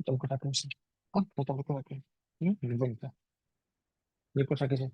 Betul aku sih. Oh, betul betul oke. Belum bisa. Dia pun sakit sih.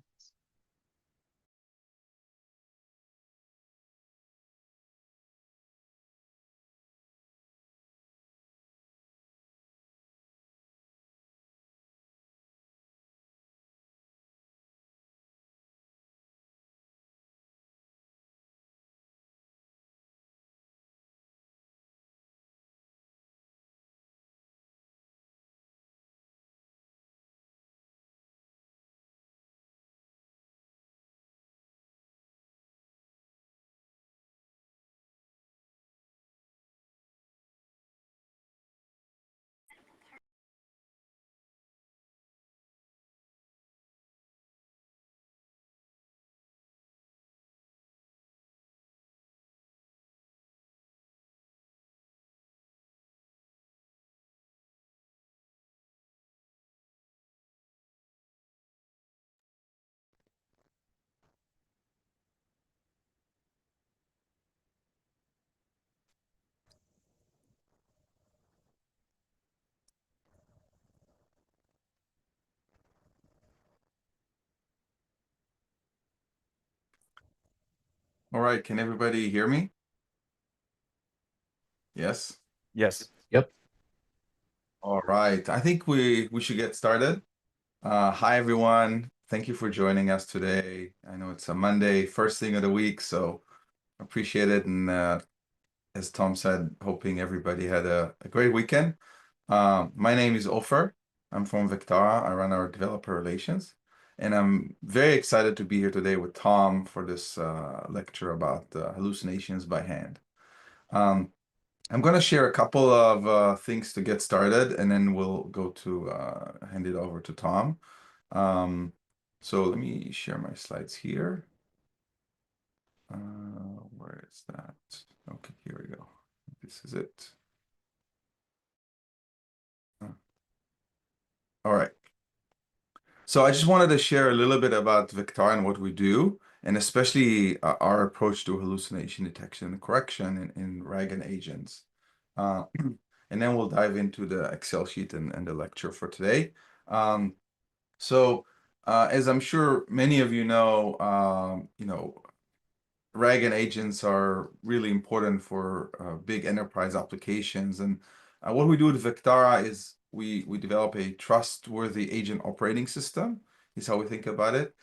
All right, can everybody hear me? Yes. Yes. Yep. All right. I think we should get started. Hi everyone. Thank you for joining us today. I know it's a Monday, first thing of the week, so appreciate it. And as Tom said, hoping everybody had a great weekend. My name is Ofer. I'm from Victara. I run our developer relations, and I'm very excited to be here today with Tom for this lecture about hallucinations by hand. I'm going to share a couple of things to get started, and then we'll go to hand it over to Tom. So let me share my slides here. Where is that? Okay, here we go. This is it. All right. So I just wanted to share a little bit about Victara and what we do, and especially our approach to hallucination detection and correction in RAG and agents. And then we'll dive into the Excel sheet and the lecture for today. So as I'm sure many of you know, RAG and agents are really important for big enterprise applications. And what we do with Victara is we develop a trustworthy agent operating system, is how we think about it.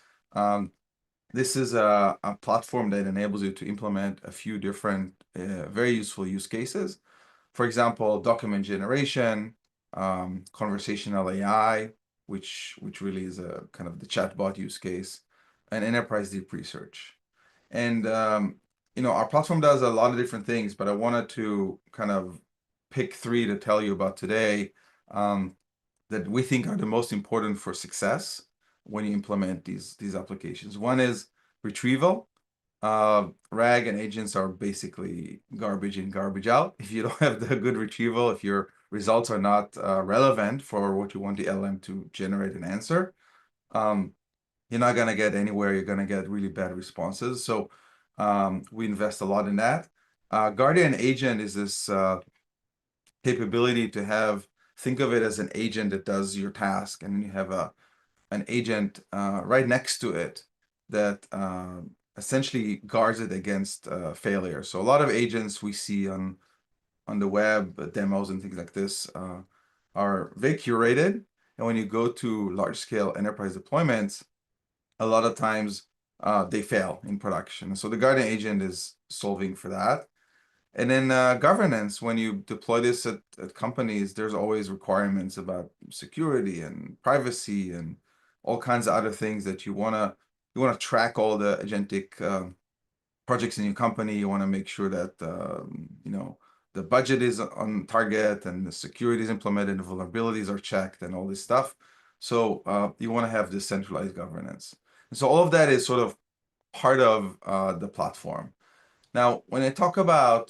This is a platform that enables you to implement a few different very useful use cases. For example, document generation, conversational AI, which really is a kind of the chatbot use case, and enterprise deep research. And our platform does a lot of different things, but I wanted to kind of pick three to tell you about today that we think are the most important for success when you implement these applications. One is retrieval. RAG and agents are basically garbage in, garbage out. If you don't have the good retrieval, if your results are not relevant for what you want the LM to generate an answer, you're not going to get anywhere. You're going to get really bad responses. So we invest a lot in that. Guardian Agent is this capability to think of it as an agent that does your task, and then you have an agent right next to it that essentially guards it against failure. So a lot of agents we see on the web, demos and things like this are very curated. And when you go to large-scale enterprise deployments, a lot of times they fail in production. So the Guardian Agent is solving for that. And then governance, when you deploy this at companies, there's always requirements about security and privacy and all kinds of other things that you wanna track all the agentic projects in your company. You want to make sure that the budget is on target and the security is implemented, the vulnerabilities are checked, and all this stuff. So you want to have this centralized governance. And so all of that is sort of part of the platform. Now, when I talk about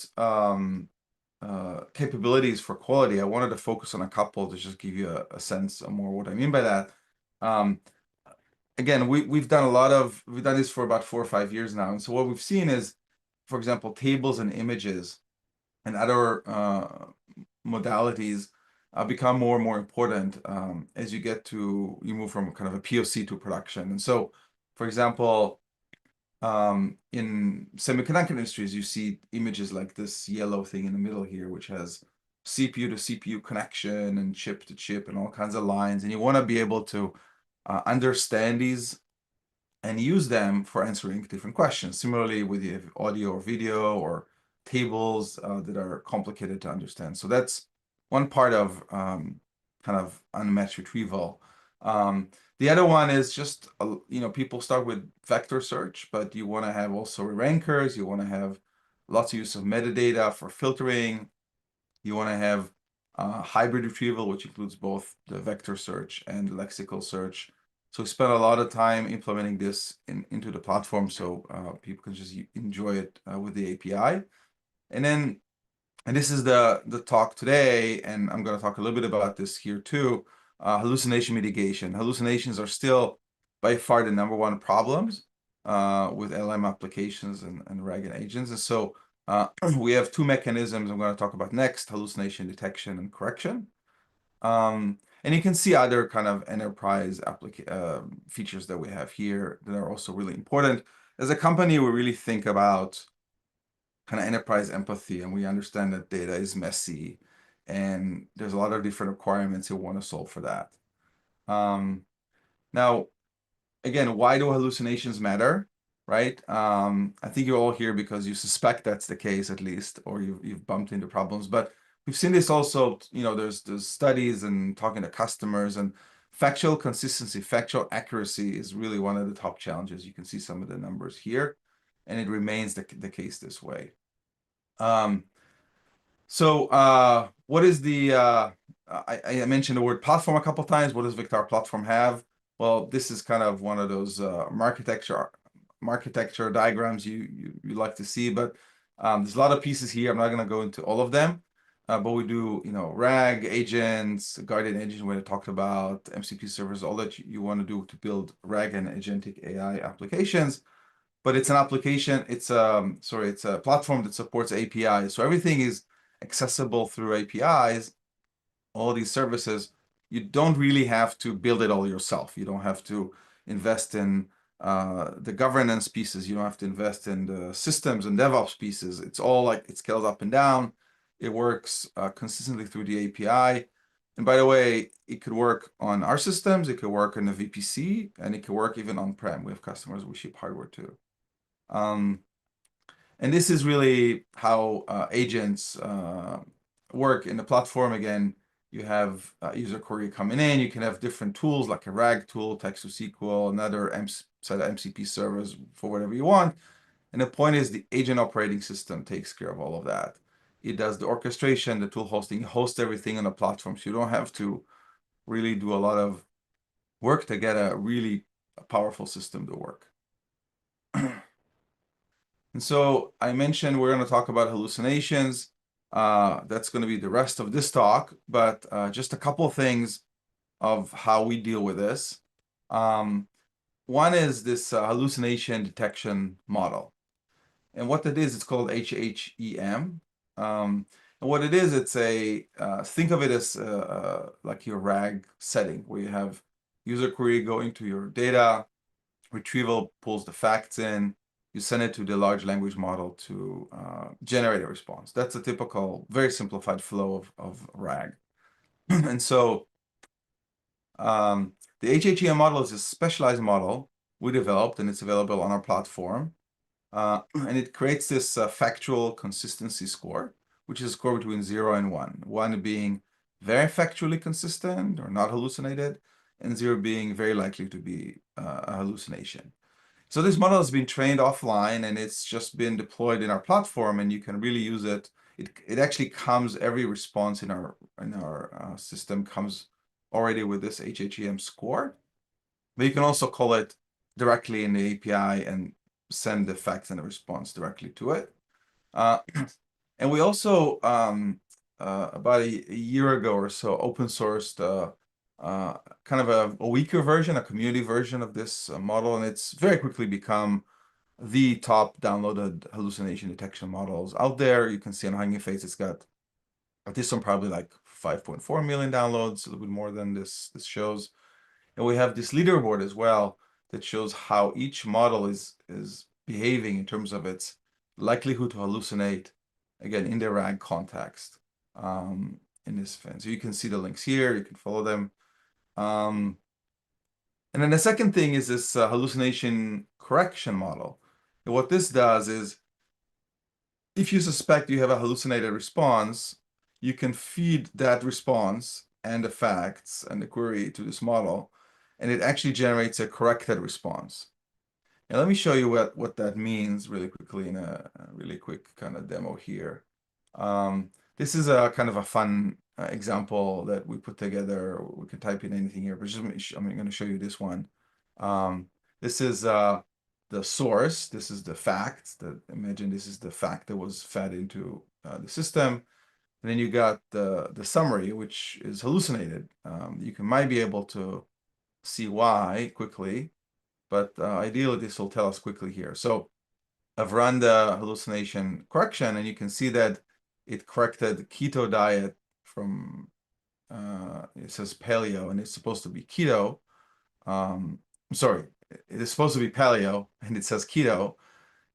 capabilities for quality, I wanted to focus on a couple to just give you a sense of more what I mean by that. Again, we've done this for about 4 or 5 years now. And so what we've seen is, for example, tables and images and other modalities become more and more important as you move from kind of a POC to production. And so, for example, in semiconductor industries, you see images like this yellow thing in the middle here, which has CPU to CPU connection and chip to chip and all kinds of lines. And you want to be able to understand these and use them for answering different questions. Similarly, with the audio or video or tables that are complicated to understand. So that's one part of kind of unmatched retrieval. The other one is just, people start with vector search, but you want to have also rankers. You want to have lots of use of metadata for filtering. You want to have hybrid retrieval, which includes both the vector search and lexical search. So we spent a lot of time implementing this into the platform so people can just enjoy it with the API. And this is the talk today, and I'm going to talk a little bit about this here too. Hallucination mitigation. Hallucinations are still by far the #1 problems with LLM applications and RAG and agents. And so we have two mechanisms I'm going to talk about next: hallucination detection and correction. And you can see other kind of enterprise features that we have here that are also really important. As a company, we really think about kind of enterprise empathy, and we understand that data is messy, and there's a lot of different requirements you want to solve for that. Now, again, why do hallucinations matter, right? I think you're all here because you suspect that's the case, at least, or you've bumped into problems. But we've seen this also, there's studies and talking to customers, and factual consistency, factual accuracy is really one of the top challenges. You can see some of the numbers here, and it remains the case this way. So what is I mentioned the word platform a couple of times. What does Victara platform have? Well, this is kind of one of those architecture diagrams you like to see, but there's a lot of pieces here. I'm not going to go into all of them, but we do, RAG agents, guardian agents, we talked about MCP servers, all that you want to do to build RAG and agentic AI applications. But it's an application. It's a platform that supports APIs. So everything is accessible through APIs. All these services, you don't really have to build it all yourself. You don't have to invest in the governance pieces. You don't have to invest in the systems and DevOps pieces. It's all like it scales up and down. It works consistently through the API. And by the way, it could work on our systems. It could work in the VPC, and it could work even on-prem. We have customers we ship hardware to. And this is really how agents work in the platform. Again, you have user query coming in. You can have different tools like a RAG tool, text to SQL, another set of MCP servers for whatever you want. And the point is the agent operating system takes care of all of that. It does the orchestration, the tool hosting, hosts everything on the platform. So you don't have to really do a lot of work to get a really powerful system to work. And so I mentioned we're going to talk about hallucinations. That's going to be the rest of this talk, but just a couple of things of how we deal with this. One is this hallucination detection model. And what that is, it's called HHEM. And what it is, it's think of it as like your RAG setting, where you have user query going to your data, retrieval pulls the facts in, you send it to the large language model to generate a response. That's a typical, very simplified flow of RAG. And so the HHEM model is a specialized model we developed, and it's available on our platform. And it creates this factual consistency score, which is a score between 0 and 1. 1 being very factually consistent or not hallucinated, and 0 being very likely to be a hallucination. So this model has been trained offline and it's just been deployed in our platform, and you can really use it. It actually comes, every response in our system comes already with this HHEM score. But you can also call it directly in the API and send the facts and the response directly to it. Uh, and we also, about a year ago or so, open sourced kind of a weaker version, a community version of this model, and it's very quickly become the top downloaded hallucination detection models out there. You can see on Hugging Face, it's got this one probably like 5.4 million downloads, a little bit more than this shows. And we have this leaderboard as well that shows how each model is behaving in terms of its likelihood to hallucinate, again, in the RAG context, in this fin. So you can see the links here, you can follow them. And then the second thing is this hallucination correction model. And what this does is, if you suspect you have a hallucinated response, you can feed that response and the facts and the query to this model, and it actually generates a corrected response. And let me show you what that means really quickly in a really quick kind of demo here. This is a kind of a fun example that we put together. We can type in anything here, but just, I'm going to show you this one. This is the source. This is the fact. Imagine this is the fact that was fed into the system. And then you got the summary, which is hallucinated. Might be able to see why quickly, but ideally this will tell us quickly here. So I've run the hallucination correction, and you can see that it corrected keto diet from, it says paleo, and it's supposed to be keto. I'm sorry, it is supposed to be paleo, and it says keto,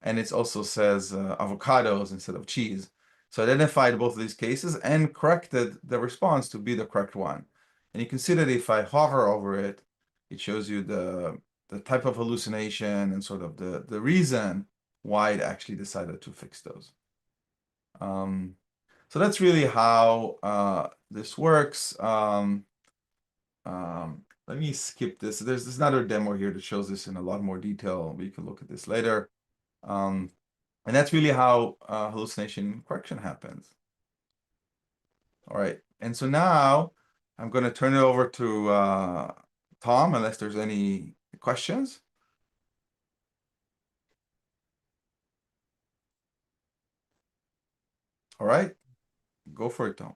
and it also says avocados instead of cheese. So identified both of these cases and corrected the response to be the correct one. And you can see that if I hover over it, it shows you the type of hallucination and sort of the reason why it actually decided to fix those. So that's really how this works. Let me skip this. There's another demo here that shows this in a lot more detail, but you can look at this later. And that's really how hallucination correction happens. All right, and so now I'm going to turn it over to Tom, unless there's any questions. All right, go for it, Tom.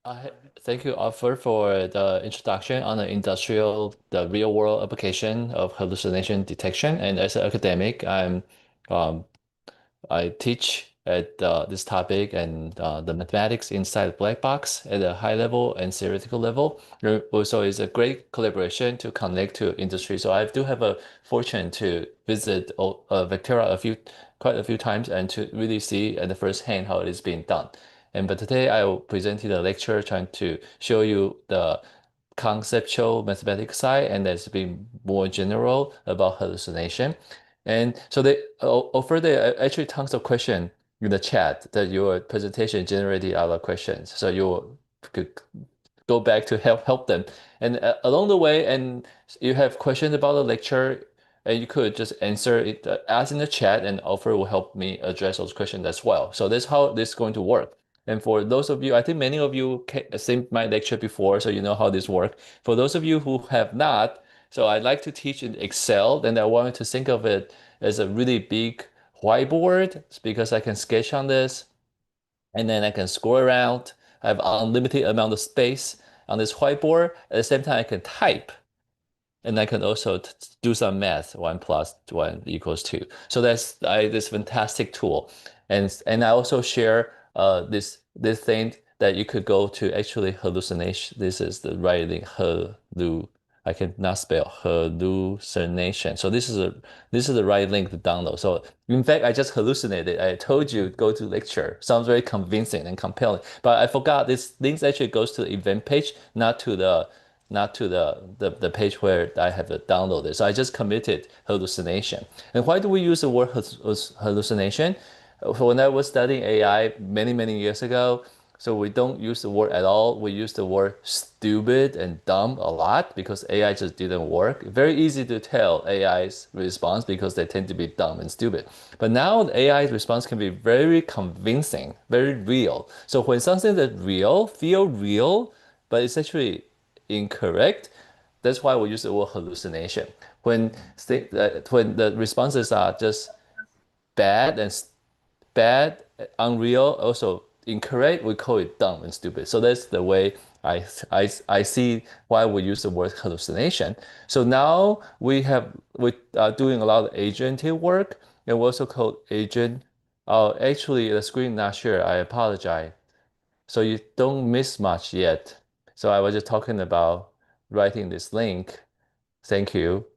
I thank you, Arthur, for the introduction on the real world application of hallucination detection. And as an academic, um, I teach at this topic and the mathematics inside black box at a high level and theoretical level. There also is a great collaboration to connect to industry. So I do have a fortune to visit Vectera quite a few times and to really see at the first hand how it is being done. But today I will present you a lecture trying to show you the conceptual mathematics side, and that's been more general about hallucination. And so they offer there actually tons of questions in the chat that your presentation generated a lot of questions. So you could go back to help them. And along the way, and you have questions about the lecture, and you could just answer it, ask in the chat, and offer will help me address those questions as well. So that's how this is going to work. And for those of you, I think many of you seen my lecture before, so you know how this works. For those of you who have not, so I like to teach in Excel, and I wanted to think of it as a really big whiteboard because I can sketch on this, and then I can scroll around. I have unlimited amount of space on this whiteboard. At the same time, I can type. And I can also do some math. 1 + 1 = 2. So that's this fantastic tool. And I also share this thing that you could go to actually hallucination. This is the writing I cannot spell hallucination. So this is the right link to download. So in fact, I just hallucinated. I told you go to lecture. Sounds very convincing and compelling. But I forgot this link actually goes to the event page, not to the page where I have it downloaded. So I just committed hallucination. And why do we use the word hallucination? When I was studying AI many years ago, So we don't use the word at all. We use the word stupid and dumb a lot because AI just didn't work. Very easy to tell AI's response because they tend to be dumb and stupid. But now the AI's response can be very convincing, very real. So when something that's real, feel real, but it's actually incorrect, that's why we use the word hallucination. When the responses are just bad and bad, unreal, also incorrect, we call it dumb and stupid. So that's the way I see why we use the word hallucination. So now we are doing a lot of agentic work, and we also call agent. Actually, the screen not sure. I apologize. So you don't miss much yet. So I was just talking about writing this link. Thank you.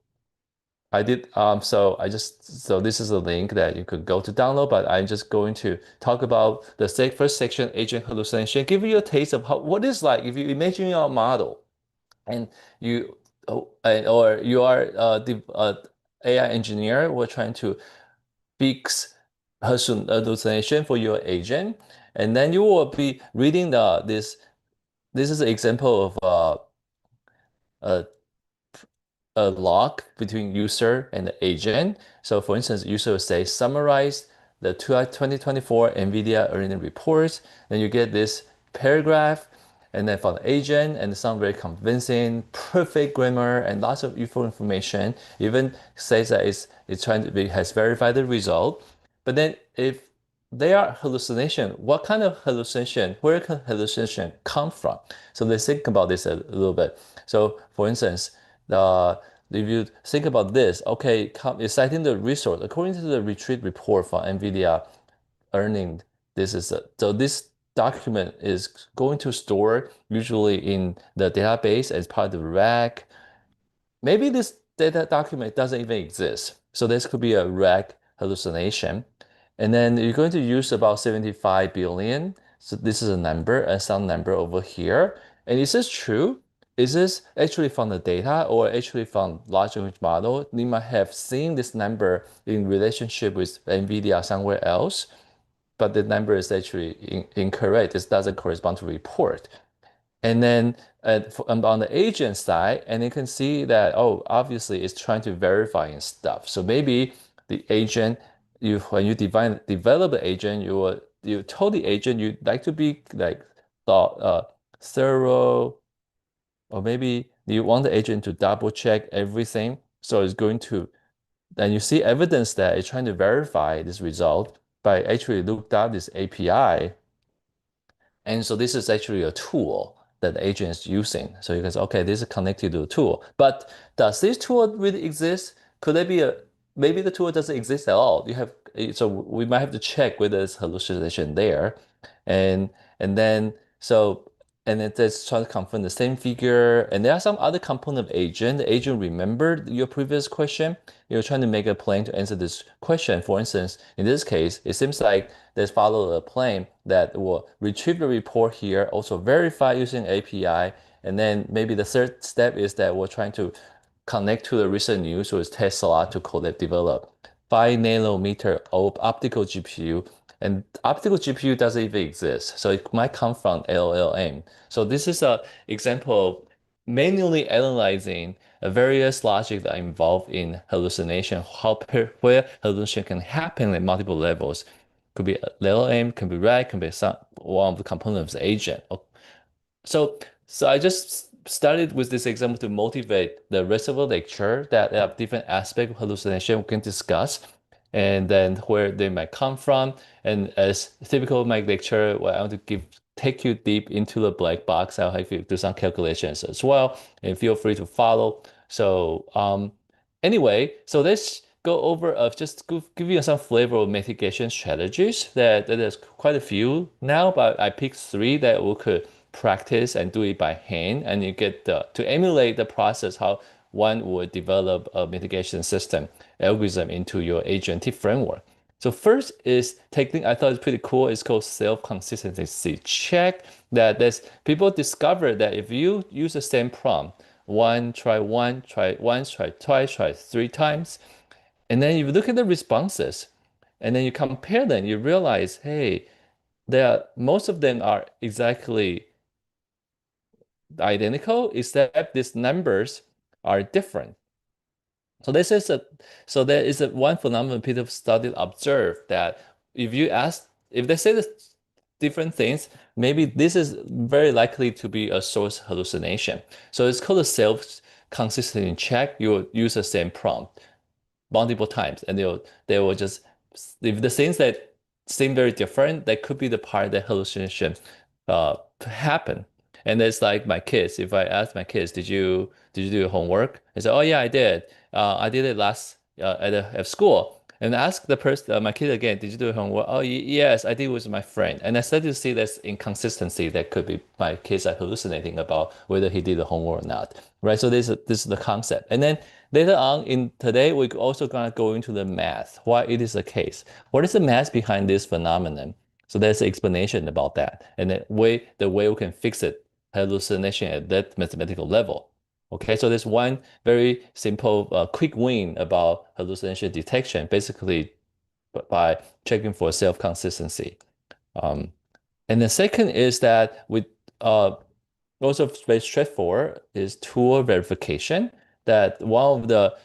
I did so this is a link that you could go to download, but I'm just going to talk about the first section, agent hallucination, give you a taste of what it's like if you imagine your model and you or you are the AI engineer, we're trying to fix hallucination for your agent, and then you will be reading this is an example of a a lock between user and the agent. So for instance, user will say, summarize the 2024 NVIDIA earning reports. Then you get this paragraph, and then for the agent, and it sounds very convincing, perfect grammar, and lots of useful information. Even says that it's trying to be, has verified the result. But then if they are hallucination, what kind of hallucination, where can hallucination come from? So let's think about this a little bit. So for instance, if you think about this, okay, it's citing the resource. According to the retreat report from NVIDIA earning, so this document is going to store usually in the database as part of the rack. Maybe this data document doesn't even exist. So this could be a rack hallucination. And then you're going to use about 75 billion. So this is a number, and some number over here. And is this true? Is this actually from the data or actually from large language model? You might have seen this number in relationship with NVIDIA somewhere else, but the number is actually incorrect. This doesn't correspond to report. And then on the agent side, and you can see that, oh, obviously it's trying to verify and stuff. So maybe the agent, when you develop the agent, you told the agent you'd like to be like thorough, or maybe you want the agent to double check everything. So it's going to, then you see evidence that it's trying to verify this result by actually looked up this API. And so this is actually a tool that the agent is using. So you can say, okay, this is connected to a tool. But does this tool really exist? Could there be maybe the tool doesn't exist at all? So we might have to check whether there's hallucination there. And and then so and then let's try to confirm the same figure. And there are some other component of agent. The agent remembered your previous question. You're trying to make a plan to answer this question. For instance, in this case, it seems like there's follow a plan that will retrieve the report here, also verify using API. And then maybe the third step is that we're trying to connect to the recent news with Tesla to develop 5 nanometer optical GPU. And optical GPU doesn't even exist. So it might come from LLM. So this is an example of manually analyzing various logic that are involved in hallucination, where hallucination can happen at multiple levels. Could be LLM, can be RAG, can be one of the components of the agent. So I just started with this example to motivate the rest of the lecture that there are different aspects of hallucination we can discuss, and then where they might come from. And as typical of my lecture, where I want to take you deep into the black box, I'll have you do some calculations as well, and feel free to follow. So anyway, so let's go over just give you some flavor of mitigation strategies that there's quite a few now, but I picked three that we could practice and do it by hand, and you get to emulate the process how one would develop a mitigation system algorithm into your agentic framework. So first is technique I thought is pretty cool. It's called self-consistency check. That there's people discover that if you use the same prompt, try once, try twice, try 3 times, and then you look at the responses, and then you compare them, you realize, hey, most of them are exactly identical, except these numbers are different. So this is a so there is a one phenomenon people studied observed that if they say this different things, maybe this is very likely to be a source hallucination. So it's called a self-consistency check. You will use the same prompt multiple times, and they will just, if the things that seem very different, that could be the part that hallucination happen. And it's like my kids. If I ask my kids, did you do your homework? They say, oh yeah, I did. I did it last at school. And ask the person, my kid again, did you do your homework? Oh yes, I did with my friend. And I started to see this inconsistency that could be my kids are hallucinating about whether he did the homework or not. Right. So this is the concept. And then later on in today, we're also gonna go into the math, why it is the case. What is the math behind this phenomenon? So there's an explanation about that, and the way we can fix it, hallucination at that mathematical level. Okay, so there's one very simple, quick win about hallucination detection, basically by checking for self-consistency. Um, and the second is that with also very straightforward is tool verification. That one of the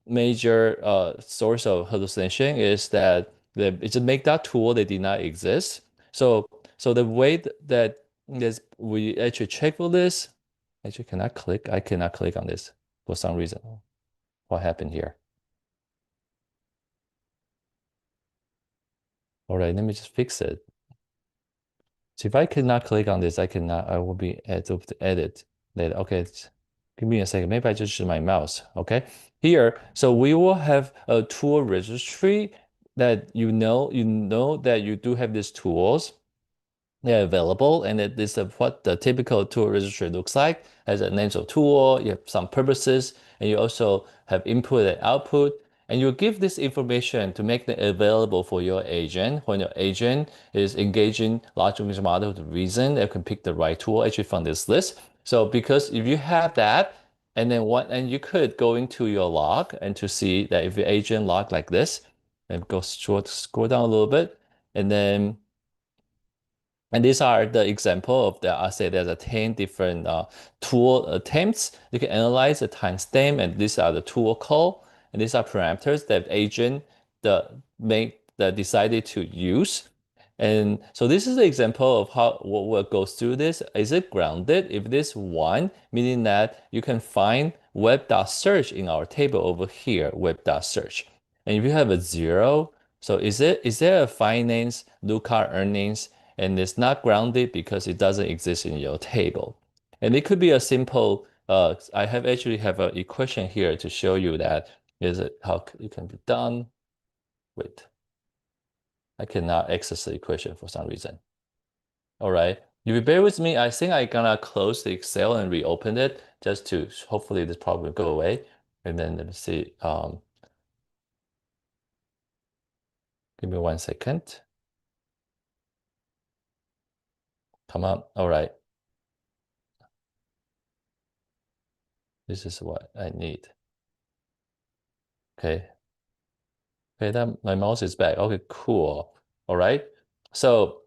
major source of hallucination is that it's a make that tool they did not exist. So the way that this we actually check for this, actually I cannot click on this for some reason. What happened here? All right, let me just fix it. So if I cannot click on this, I will be able to edit later. Okay, give me a second. Maybe I just use my mouse. Okay, here, so we will have a tool registry that you know that you do have these tools. They're available, and this is what the typical tool registry looks like. Has a name of tool, you have some purposes, and you also have input and output. And you give this information to make it available for your agent. When your agent is engaging large language model to reason, they can pick the right tool actually from this list. So because if you have that, and you could go into your log and to see that if your agent log like this, and go scroll down a little bit, and then and these are the example of the, I say there's a 10 different tool attempts. You can analyze the timestamp, and these are the tool call, and these are parameters that agent decided to use. And so this is the example of how what goes through this. Is it grounded? If this one, meaning that you can find web.search in our table over here, web.search. And if you have a 0, so is there a finance, lookup earnings, and it's not grounded because it doesn't exist in your table. And it could be a simple, I actually have an equation here to show you that is it how it can be done. Wait, I cannot access the equation for some reason. All right, if you bear with me, I think I'm gonna close the Excel and reopen it just to hopefully this problem will go away. And then let me see, give me 1 second. Come on, all right. This is what I need. Okay. Okay, that my mouse is back. Okay, cool. All right. So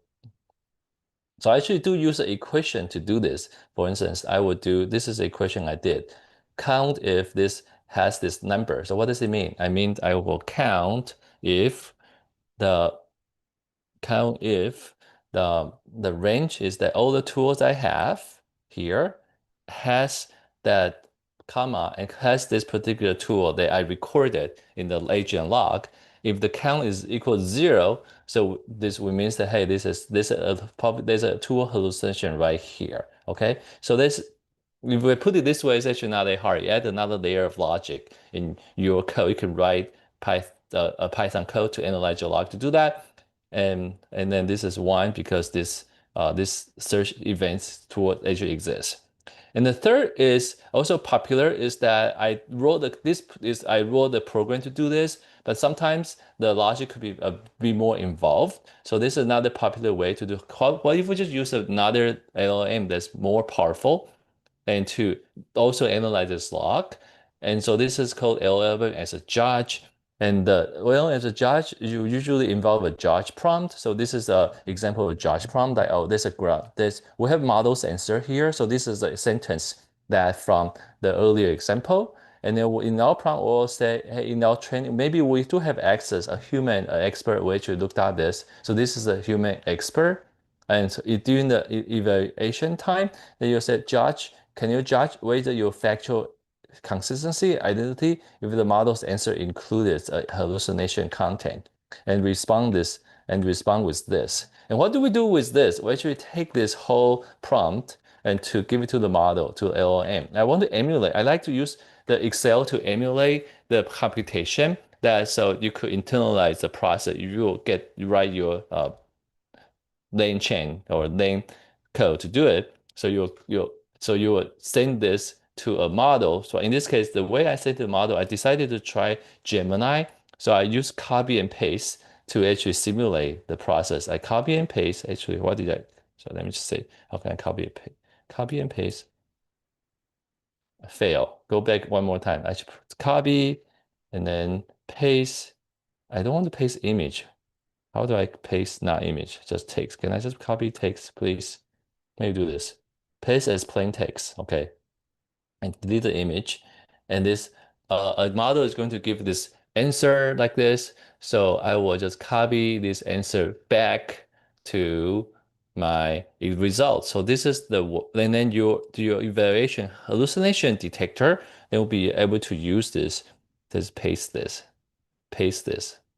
I actually do use an equation to do this. For instance, I would do, this is the equation I did. Count if this has this number. So what does it mean? I mean, I will the count if the range is that all the tools I have here has that comma and has this particular tool that I recorded in the agent log. If the count is equal to 0, so this means that hey, there's a tool hallucination right here. Okay, so this, if we put it this way, it's actually not that hard. You add another layer of logic in your code. You can write a Python code to analyze your log to do that. And then this is one because this search events tool actually exists. And the third is also popular is that I wrote the program to do this, but sometimes the logic could be more involved. So this is another popular way to do. What if we just use another LLM that's more powerful and to also analyze this log? And so this is called LLM as a judge. And well, as a judge, you usually involve a judge prompt. So this is an example of a judge prompt. That oh, there's a graph. We have models answer here. So this is a sentence that from the earlier example. And then in our prompt, we'll say, hey, in our training, maybe we do have access, a human expert which looked at this. So this is a human expert. And so during the evaluation time, then you said, judge, can you judge whether your factual consistency, identity, if the model's answer included a hallucination content, and respond with this. And what do we do with this? We actually take this whole prompt and to give it to the model, to LLM. I want to emulate. I like to use the Excel to emulate the computation that so you could internalize the process. You write your lane chain or lane code to do it. So you would send this to a model. So in this case, the way I sent the model, I decided to try Gemini. So I use copy and paste to actually simulate the process. I copy and paste. Actually, what did I? So let me just say, how can I copy and paste? Copy and paste. Fail. Go back one more time. I should copy and then paste. I don't want to paste image. How do I paste not image? Just text. Can I just copy text, please? Maybe do this. Paste as plain text. Okay. And delete the image. And this a model is going to give this answer like this. So I will just copy this answer back to my result. So this is and then your evaluation hallucination detector, they will be able to use this. Just paste this.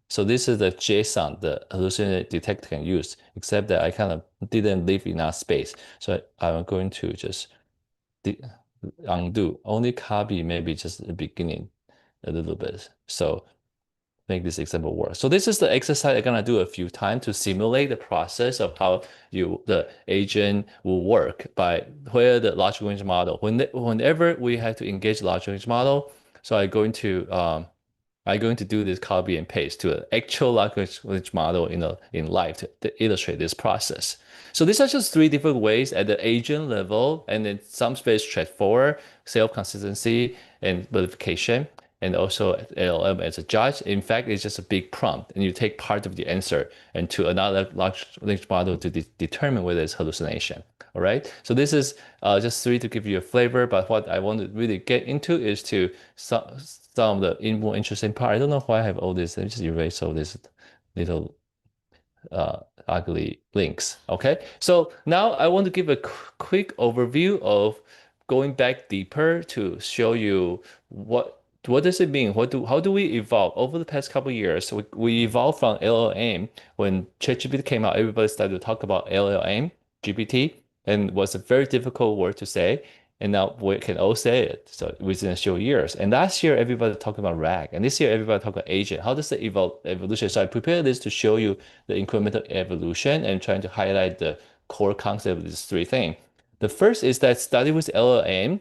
So this is the JSON the hallucination detector can use, except that I kind of didn't leave enough space. So I'm going to just undo, only copy maybe just the beginning a little bit. So make this example work. So this is the exercise I'm gonna do a few times to simulate the process of how the agent will work by where the large language model. Whenever we have to engage large language model, so I'm going to do this copy and paste to an actual language model in life to illustrate this process. So these are just three different ways at the agent level, and then some very straightforward, self-consistency and verification, and also LLM as a judge. In fact, it's just a big prompt, and you take part of the answer and to another large language model to determine whether it's hallucination. All right. So this is just three to give you a flavor, but what I want to really get into is to some of the more interesting part. I don't know why I have all this. Let me just erase all this little ugly links. Okay, so now I want to give a quick overview of going back deeper to show you what does it mean? How do we evolve over the past couple of years? So we evolved from LLM when ChatGPT came out. Everybody started to talk about LLM, GPT, and it was a very difficult word to say. And now we can all say it. So within a few years. And last year, everybody talking about RAG. And this year, everybody talking about agent. How does the evolution? So I prepared this to show you the incremental evolution and trying to highlight the core concept of these three things. The first is that study with LLM.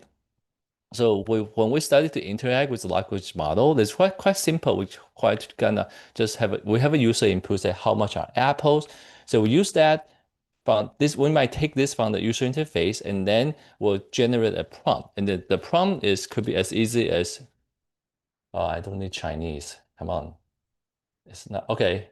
So when we started to interact with the language model, it's quite simple. We quite gonna just we have a user input say how much are apples. So we use that from this. We might take this from the user interface and then we'll generate a prompt. And the prompt could be as easy as I don't need Chinese. Come on, it's not okay.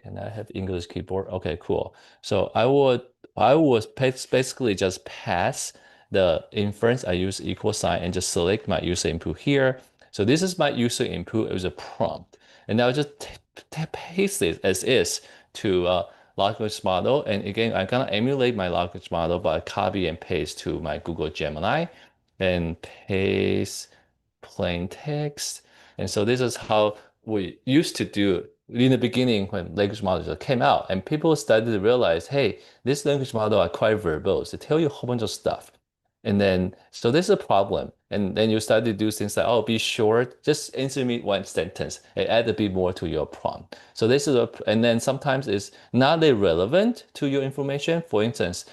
Can I have English keyboard? Okay, cool. So I would basically just pass the inference. I use equal sign and just select my user input here. So this is my user input as a prompt. And I'll just paste it as is to large language model. And again, I'm gonna emulate my large language model by copy and paste to my Google Gemini and paste plain text. And so this is how we used to do in the beginning when language models came out, and people started to realize, hey, this language model are quite verbose. They tell you a whole bunch of stuff. And then, so this is a problem. And then you start to do things like, oh, be short, just answer me one sentence and add a bit more to your prompt. So this is and then sometimes it's not relevant to your information. For instance,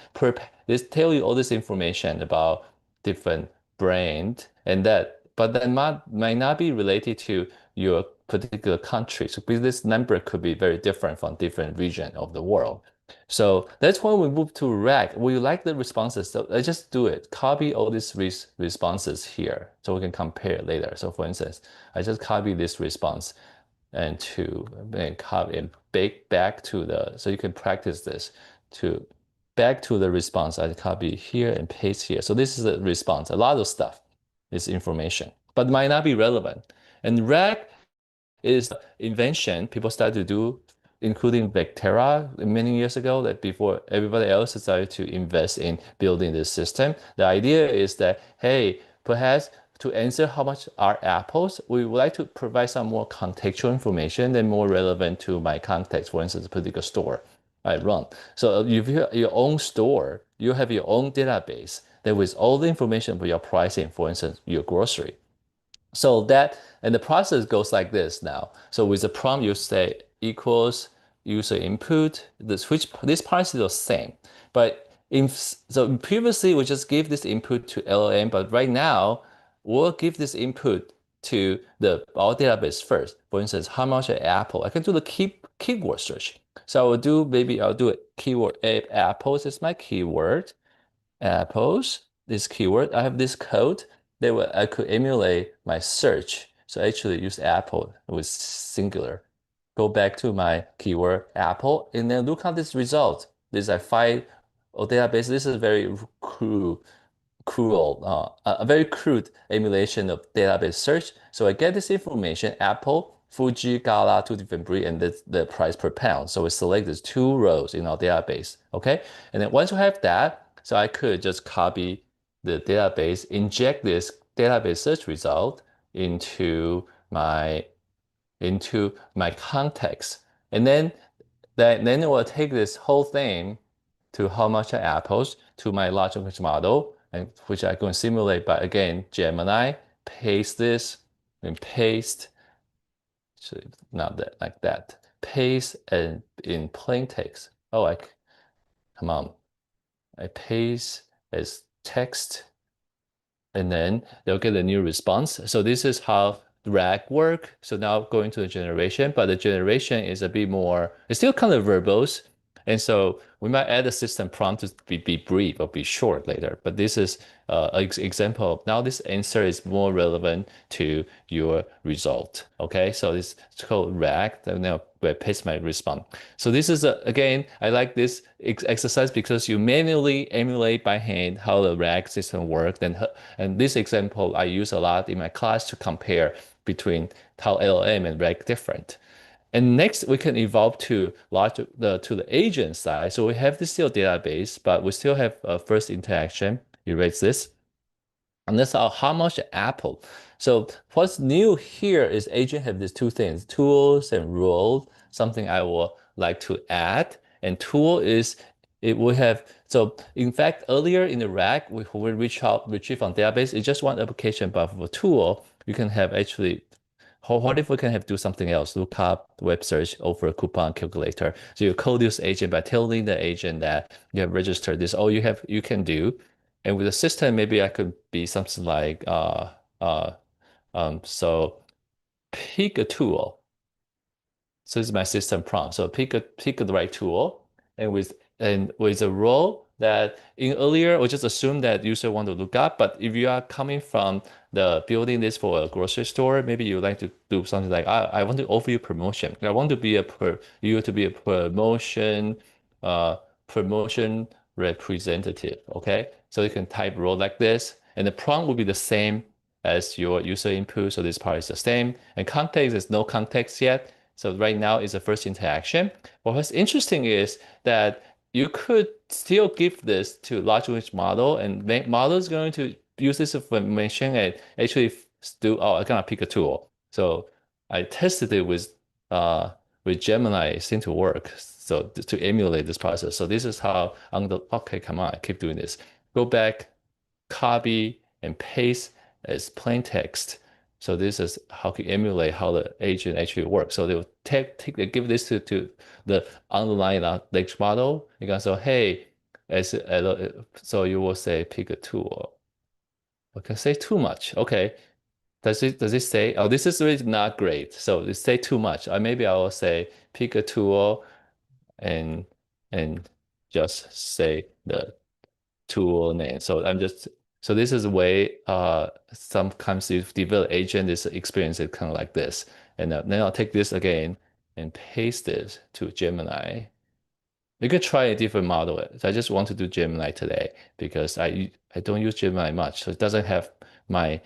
this tell you all this information about different brand and that, but that might not be related to your particular country. So this number could be very different from different region of the world. So that's when we move to RAG. We like the responses. So I just do it. Copy all these responses here so we can compare later. So for instance, I just copy this response and copy and bake back to the, so you can practice this to back to the response. I copy here and paste here. So this is the response. A lot of stuff is information, but might not be relevant. And RAG is invention people started to do, including Vectera many years ago, that before everybody else started to invest in building this system. The idea is that, hey, perhaps to answer how much are apples, we would like to provide some more contextual information and more relevant to my context, for instance, a particular store I run. So if you have your own store, you have your own database that with all the information about your pricing, for instance, your grocery. So that, and the process goes like this now. So with the prompt, you say equals user input, this part is the same. But so previously we just give this input to LLM, but right now we'll give this input to our database first. For instance, how much an apple? I can do the keyword search. So I'll do it keyword apples is my keyword apples, this keyword. I have this code that I could emulate my search. So actually use apple with singular. Go back to my keyword apple and then look at this result. This is a file or database. This is very a very crude emulation of database search. So I get this information, Apple, Fuji, Gala, two different breed, and the price per pound. So we select these two rows in our database, okay? And then once we have that, so I could just copy the database, inject this database search result into my context. And then it will take this whole thing to how much are apples to my large language model, and which I can simulate by, again, Gemini, paste this and paste, so not that, like that, paste and in plain text. Oh, come on. I paste as text and then they'll get a new response. So this is how RAG work. So now going to the generation, but the generation is a bit more, it's still kind of verbose. And so we might add a system prompt to be brief or be short later. But this is an example of now this answer is more relevant to your result. Okay, so it's called RAG. Now I paste my response. So this is, again, I like this exercise because you manually emulate by hand how the RAG system works. And this example I use a lot in my class to compare between how LLM and RAG different. And next, we can evolve to the agent side. So we have this still database, but we still have a first interaction. Erase this. And that's how much Apple. So what's new here is agent have these two things, tools and role, something I will like to add. And tool is, we have, so in fact, earlier in the RAG, we retrieve from database, it's just one application, but for tool, you can have actually, what if we can have do something else? Look up web search over a coupon calculator. So you code this agent by telling the agent that you have registered this. All you can do. And with the system, maybe I could be something like so pick a tool. So this is my system prompt. So pick the right tool, and with a role that in earlier, we just assume that user want to look up. But if you are coming from the building this for a grocery store, maybe you like to do something like I want to offer you promotion. I want to be you to be a promotion representative. Okay, so you can type role like this, and the prompt will be the same as your user input. So this part is the same, and context is no context yet. So right now is the first interaction. But what's interesting is that you could still give this to large language model, and model is going to use this information and actually do, oh, I'm gonna pick a tool. So I tested it with Gemini, it seemed to work. So to emulate this process. So this is how okay, come on, I keep doing this. Go back, copy and paste as plain text. So this is how to emulate how the agent actually works. So they'll give this to the underlying language model. You can say, hey, so you will say pick a tool. I can say too much. Okay. Does it say, oh, this is really not great. So it say too much. Maybe I will say pick a tool and and just say the tool name. So so this is a way sometimes if develop agent, this experience is kind of like this. And then I'll take this again and paste it to Gemini. You could try a different model. I just want to do Gemini today because I don't use Gemini much, so it doesn't have my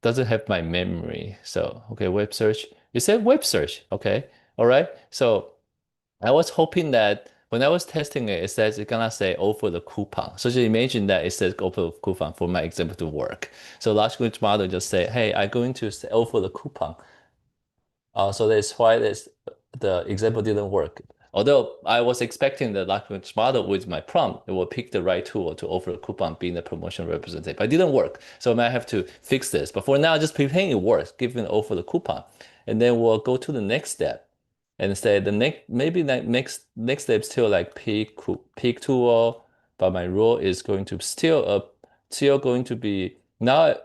doesn't have my memory. So okay, web search. It said web search. Okay, all right. So I was hoping that when I was testing it, it says it's gonna say offer the coupon. So just imagine that it says offer the coupon for my example to work. So large language model just say, hey, I'm going to say offer the coupon. So that's why the example didn't work. Although I was expecting the large language model with my prompt, it will pick the right tool to offer a coupon being the promotion representative. But it didn't work. So I might have to fix this. But for now, just pretend it works, give an offer the coupon. And then we'll go to the next step and say the next step still like peak tool, but my role is going to still going to be now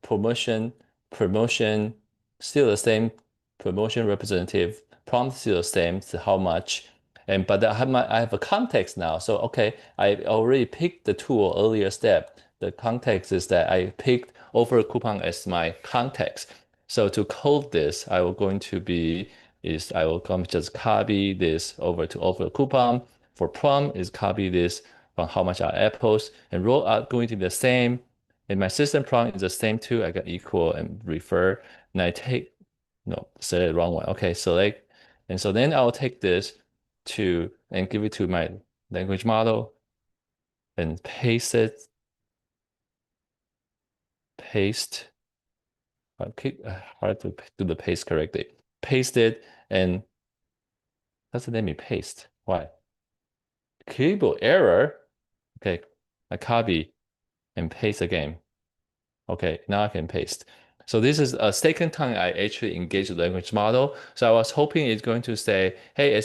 promotion promotion still the same promotion representative, prompt still the same, so how much. But I have a context now. So okay, I already picked the tool earlier step. The context is that I picked offer coupon as my context. So to code this, I will going to be is I will come just copy this over to offer coupon. For prompt is copy this from how much are apples, and roll are going to be the same. And my system prompt is the same too. I got equal and refer. And I take, no, set it wrong one. Okay, select. And so then I'll take this and give it to my language model and paste it. Paste. Okay, hard to do the paste correctly. Paste it and doesn't let me paste. Why? Keyboard error. Okay, I copy and paste again. Okay, now I can paste. So this is a second time I actually engage the language model. So I was hoping it's going to say, hey,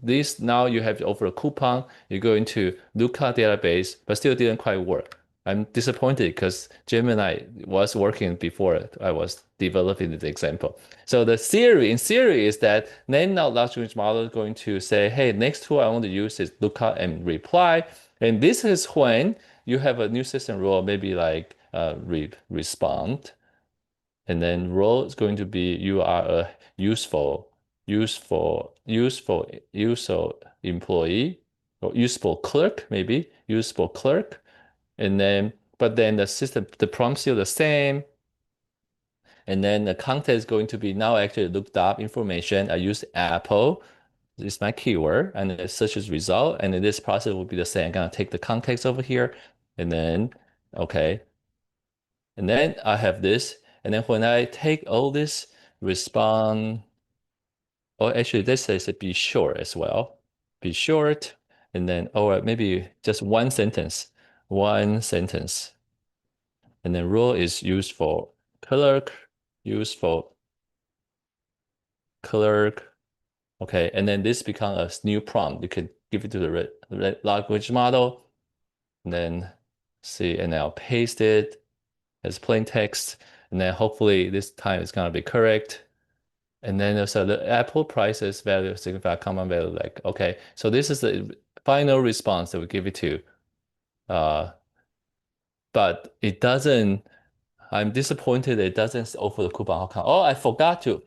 this now you have to offer a coupon. You're going to look at database, but still didn't quite work. I'm disappointed because Gemini was working before I was developing the example. So in theory is that then now large language model is going to say, hey, next tool I want to use is lookup and reply. And this is when you have a new system rule, maybe like respond. And then role is going to be you are a useful employee or useful clerk, maybe useful clerk. And then, but then the prompt still the same. And then the content is going to be now actually looked up information. I use Apple. This is my keyword, and it searches result. And then this process will be the same. I'm gonna take the context over here, and then okay. And then I have this. And then when I take all this respond, or actually this says be short as well. Be short, and then or maybe just one sentence. And then rule is used for clerk, used for clerk. Okay, and then this becomes a new prompt. You can give it to the language model, and then see, and I'll paste it as plain text, and then hopefully this time it's gonna be correct. And then so the Apple prices value signify common value, like okay, so this is the final response that we give it to. But it doesn't. I'm disappointed it doesn't offer the coupon. How come? Oh, I forgot to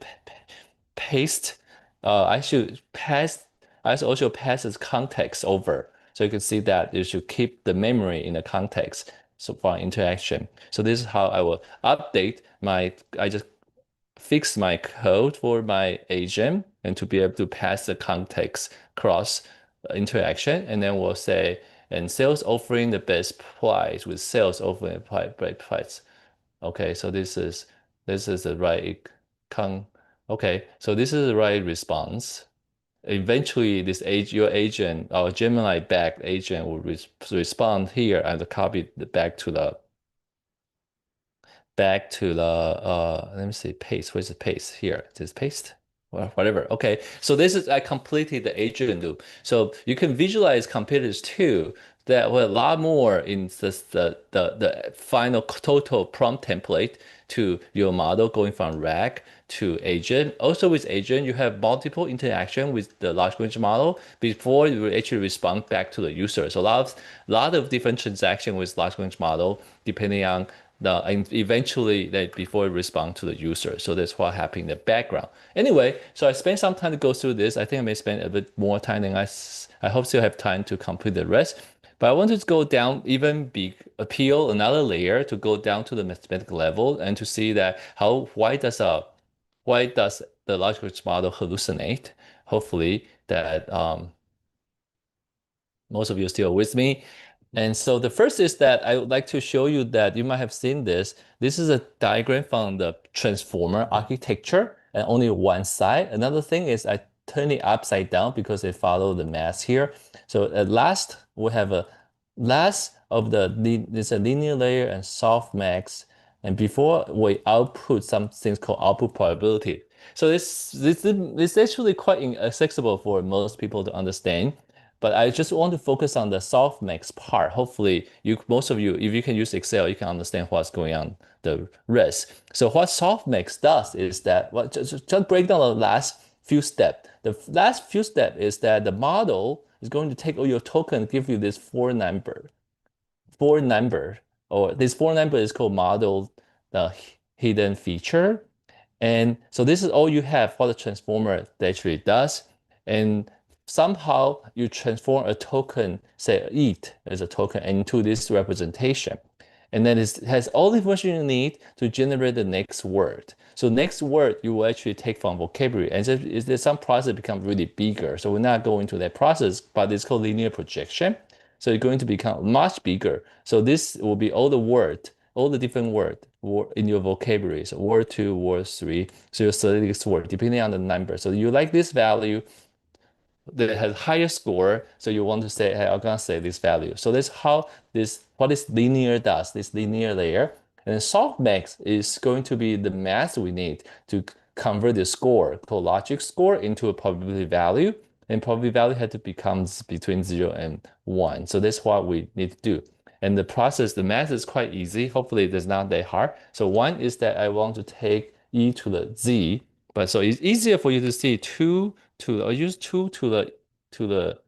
paste. I should pass. I should also pass this context over, so you can see that you should keep the memory in the context. So for interaction. So this is how I will update my. I just fix my code for my agent and to be able to pass the context cross interaction, and then we'll say and sales offering the best price with sales offering the best price. Okay, so this is the right con. Okay, so this is the right response. Eventually, your agent, our Gemini back agent, will respond here and copy back to the let me see, paste. Where's the paste? Here, this paste. Well, whatever. Okay, so this is I completed the agent loop. So you can visualize computers too. that were a lot more in the final total prompt template to your model going from RAG to agent. Also with agent, you have multiple interaction with the large language model before you actually respond back to the user. So lot of different transaction with large language model depending on and eventually that before it respond to the user. So that's what happened in the background. Anyway, so I spent some time to go through this. I think I may spend a bit more time than I hope still have time to complete the rest. But I wanted to go down even appeal another layer to go down to the mathematical level and to see that why does the large language model hallucinate? Hopefully that most of you are still with me. And so the first is that I would like to show you that you might have seen this. This is a diagram from the transformer architecture and only one side. Another thing is I turn it upside down because they follow the math here. So at last, we have a last of there's a linear layer and softmax. And before we output some things called output probability. So this actually quite inaccessible for most people to understand. But I just want to focus on the softmax part. Hopefully, most of you, if you can use Excel, you can understand what's going on the rest. So what softmax does is that just break down the last few steps. The last few steps is that the model is going to take all your token and give you this four number, or this four number is called model hidden feature. And so this is all you have what the transformer actually does. And somehow you transform a token, say EAT as a token, into this representation. And then it has all the information you need to generate the next word. So next word you will actually take from vocabulary. And there's some process become really bigger. So we're not going to that process, but it's called linear projection. So it's going to become much bigger. So this will be all the different word in your vocabulary. So word 2, word 3. So you select this word depending on the number. So you like this value that has higher score. So you want to say, hey, I'm gonna say this value. So that's how what this linear does, this linear layer. And softmax is going to be the math we need to convert the score, called logic score, into a probability value. And probability value had to become between 0 and 1. So that's what we need to do. And the math is quite easy. Hopefully it's not that hard. So one is that I want to take e to the z, but so it's easier for you to see 2 to, I'll use 2 to the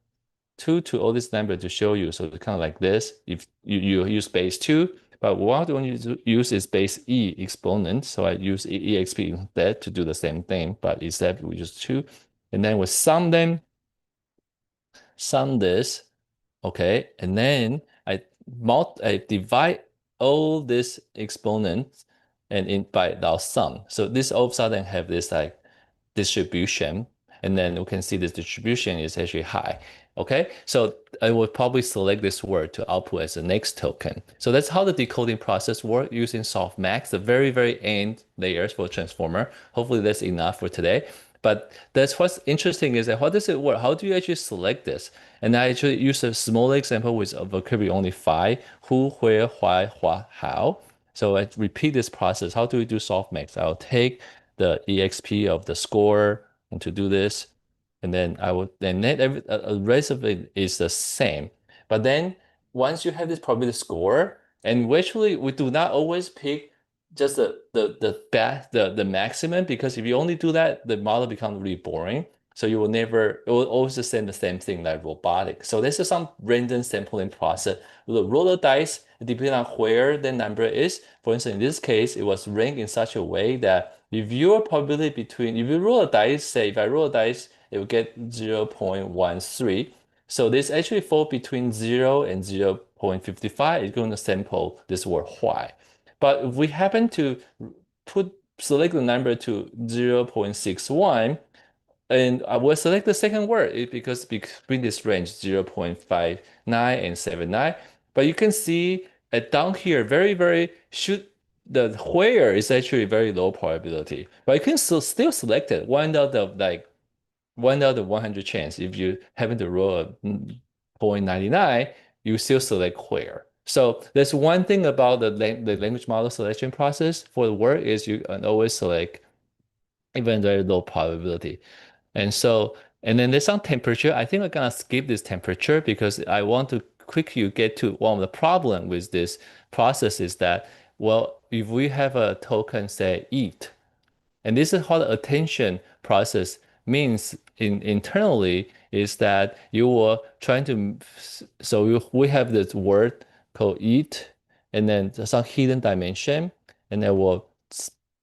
2 to all this number to show you. So it's kind of like this. If you use base 2, but what I want you to use is base e exponent. So I use exp instead to do the same thing, but instead we use 2. And then we sum this, okay? And then I divide all these exponents and by our sum. So this all of a sudden have this like distribution, and then we can see this distribution is actually high. Okay, so I will probably select this word to output as the next token. So that's how the decoding process works using softmax, the very, very end layers for transformer. Hopefully that's enough for today. But that's what's interesting is that how does it work? How do you actually select this? And I actually use a small example with a vocabulary only 5, who, where, why, what, how. So I repeat this process. How do we do softmax? I'll take the exp of the score and to do this, and then I would then the rest of it is the same. But then once you have this probability score, and we do not always pick just the maximum, because if you only do that, the model becomes really boring. So it will always send the same thing like robotic. So this is some random sampling process. We'll roll the dice depending on where the number is. For instance, in this case, it was ranked in such a way that if your probability if you roll a dice, say if I roll a dice, it will get 0.13. So this actually fall between 0 and 0.55. It's going to sample this word why. But if we happen to select the number to 0.61, and I will select the second word because between this range 0.59 and 79. But you can see down here, the where is actually very low probability. But you can still select it. One out of 100 chance. If you happen to roll a 0.99, you still select where. So there's one thing about the language model selection process for the word is you can always select even very low probability. And then there's some temperature. I think I'm gonna skip this temperature because I want to quick you get to one of the problem with this process is that, well, if we have a token say eat, and this is how the attention process means internally is that you were trying to, so we have this word called eat, and then some hidden dimension, and it will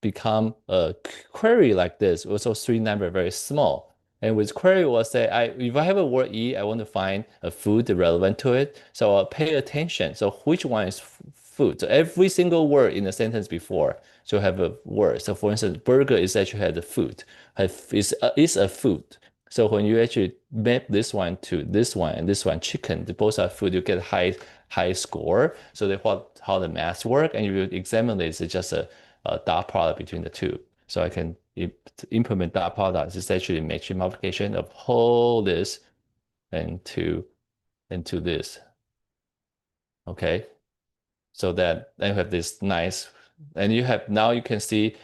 become a query like this. Also string number very small. And with query, we'll say, if I have a word E, I want to find a food relevant to it. So I'll pay attention. So which one is food? So every single word in the sentence before should have a word. So for instance, burger is actually had the food. Is a food. So when you actually map this one to this one and this one chicken, both are food, you get high score. So that's how the math work. And if you examine this, it's just a dot product between the two. So I can implement dot product. It's actually matrix multiplication of whole this into this. Okay. So that then you have this nice, and you have now you can see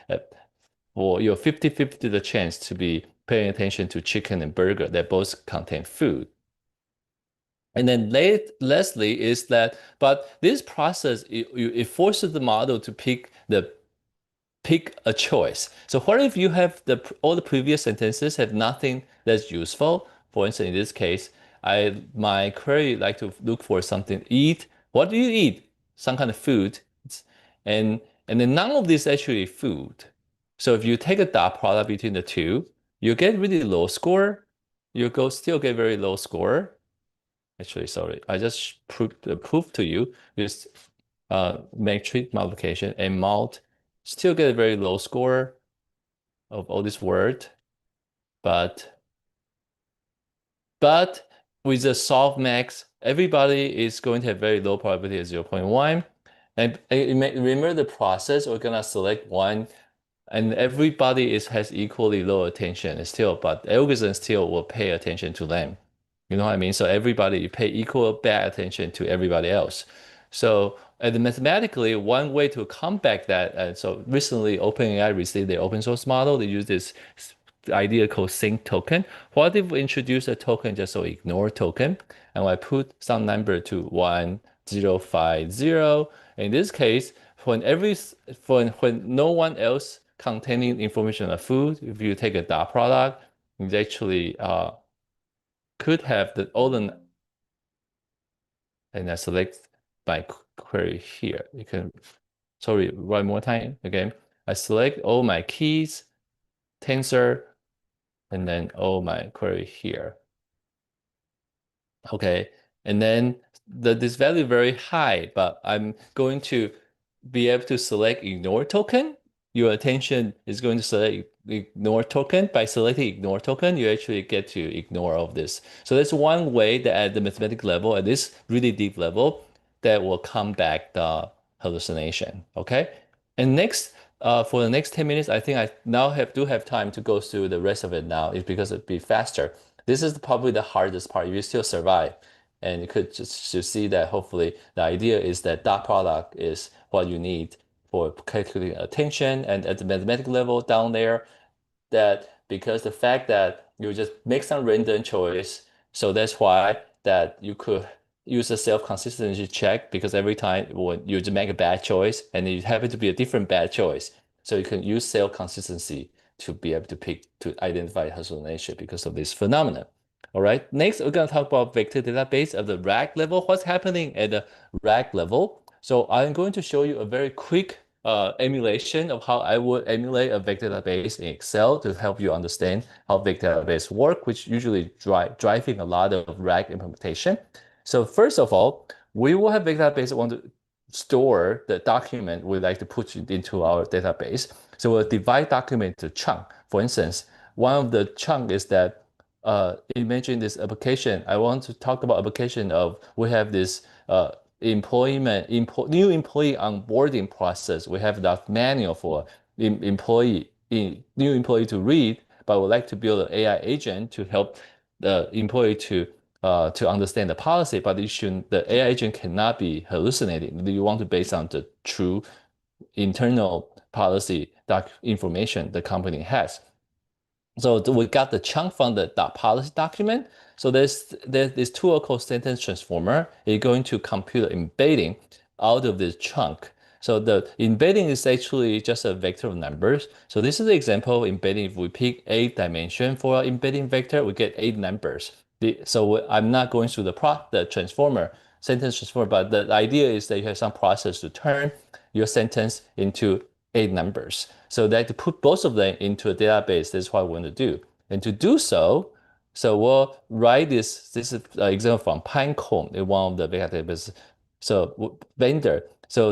for your 50-50 the chance to be paying attention to chicken and burger that both contain food. And then lastly is that, but this process, it forces the model to pick a choice. So what if you have all the previous sentences have nothing that's useful? For instance, in this case, my query like to look for something eat. What do you eat? Some kind of food. And then none of this actually food. So if you take a dot product between the two, you get really low score. You still get very low score. Actually, sorry, I just proved to you this matrix multiplication and mult still get a very low score of all this word, but with the softmax, everybody is going to have very low probability of 0.1. And remember the process, we're gonna select one, and everybody has equally low attention still, but algorithm still will pay attention to them. You know what I mean? So everybody, you pay equal bad attention to everybody else. So mathematically, one way to combat that, and so recently OpenAI received their open source model. They use this idea called sync token. What if we introduce a token just so ignore token, and I put some number to 1050. In this case, when no one else containing information of food, if you take a dot product, it actually could have all the, and I select my query here. You can, sorry, one more time again. I select all my keys, tensor, and then all my query here. Okay, and then this value very high, but I'm going to be able to select ignore token. Your attention is going to select ignore token. By selecting ignore token, you actually get to ignore all of this. So that's one way that at the mathematical level, at this really deep level, that will come back the hallucination. Okay, and next, for the next 10 minutes, I think I now do have time to go through the rest of it now. It's because it'd be faster. This is probably the hardest part. You still survive. And you could just see that hopefully the idea is that dot product is what you need for calculating attention. And at the mathematical level down there, that because the fact that you just make some random choice, so that's why that you could use a self-consistency check, because every time when you just make a bad choice and it happen to be a different bad choice, so you can use self-consistency to be able to identify hallucination because of this phenomenon. All right, next we're going to talk about vector database at the RAG level. What's happening at the RAG level? So I'm going to show you a very quick emulation of how I would emulate a vector database in Excel to help you understand how vector database work, which usually driving a lot of RAG implementation. So first of all, we will have vector database want to store the document we like to put into our database. So we'll divide document into chunk. For instance, one of the chunk is that imagine this application. I want to talk about application of we have this new employee onboarding process. We have that manual for new employee to read, but we'd like to build an AI agent to help the employee to understand the policy. But the AI agent cannot be hallucinating. You want to base on the true internal policy information the company has. So we got the chunk from the policy document. So there's this tool called sentence transformer. It's going to compute the embedding out of this chunk. So the embedding is actually just a vector of numbers. So this is the example of embedding. If we pick 8 dimension for our embedding vector, we get 8 numbers. So I'm not going through the transformer, sentence transformer, but the idea is that you have some process to turn your sentence into 8 numbers. So that to put both of them into a database, that's what we want to do. And to do so, we'll write this. This is an example from Pinecone, one of the database. So vendor. So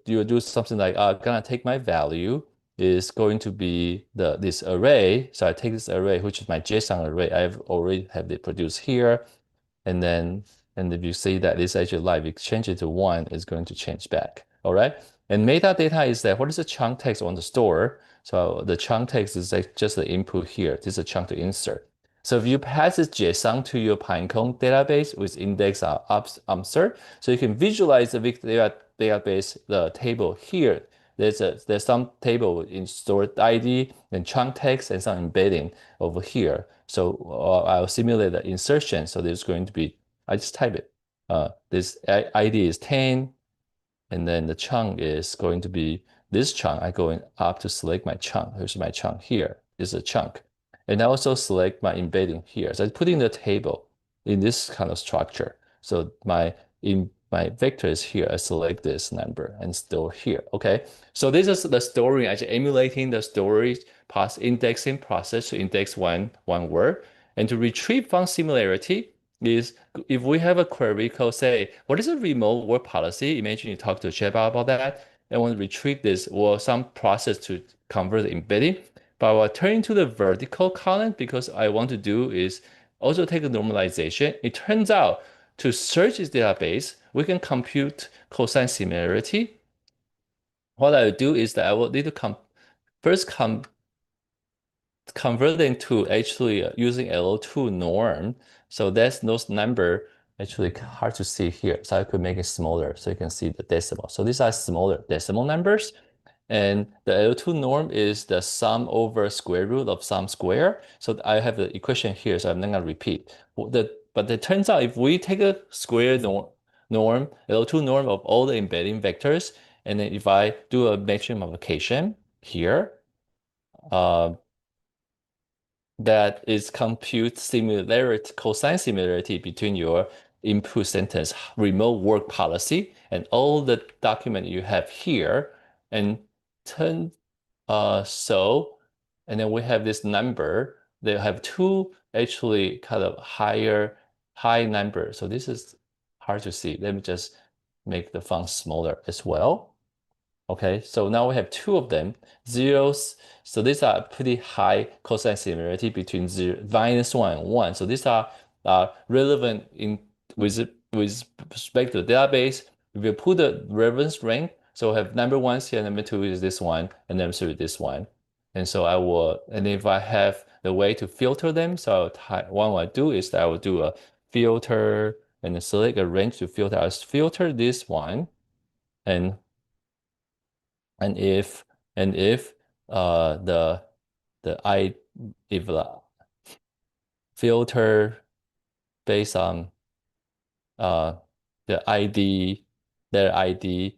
you will do something like I'm gonna take my value is going to be this array. So I take this array, which is my JSON array. I've already have it produced here. And then, if you see that it's actually live, you change it to 1, it's going to change back. All right. And metadata is that what is the chunk text on the store? So the chunk text is like just the input here. This is a chunk to insert. So if you pass this JSON to your Pinecone database with index answer, so you can visualize the big database, the table here. There's some table in stored ID and chunk text and some embedding over here. So I'll simulate the insertion. So there's going to be, I just type it. This ID is 10, and then the chunk is going to be this chunk. I go up to select my chunk. Here's my chunk here. This is a chunk. And I also select my embedding here. So I put in the table in this kind of structure. So in my vector is here. I select this number and store here. Okay. So this is the storing, actually emulating the storage indexing process to index one word. And to retrieve from similarity is if we have a query called say, what is a remote work policy? Imagine you talk to a chatbot about that and want to retrieve this or some process to convert the embedding. But I will turn to the vertical column because I want to do is also take a normalization. It turns out to search this database, we can compute cosine similarity. What I will do is that I will need to first convert them to actually using L2 norm. So that's those number actually hard to see here. So I could make it smaller so you can see the decimal. So these are smaller decimal numbers. And the L2 norm is the sum over square root of some square. So I have the equation here, so I'm not gonna repeat. But it turns out if we take a square norm, L2 norm of all the embedding vectors, and then if I do a matrix multiplication here, that is compute similarity, cosine similarity between your input sentence remote work policy and all the document you have here, and turn and then we have this number. They have two actually kind of high number. So this is hard to see. Let me just make the font smaller as well. Okay, so now we have two of them, zeros. So these are pretty high cosine similarity between 0, -1 and 1. So these are relevant with respect to the database. If you put the relevance rank, so we have number 1 here, number 2 is this one, and number 3 is this one. And so and if I have the way to filter them, so what I do is that I will do a filter and select a range to filter. I'll filter this one, and if the if the filter based on the ID their ID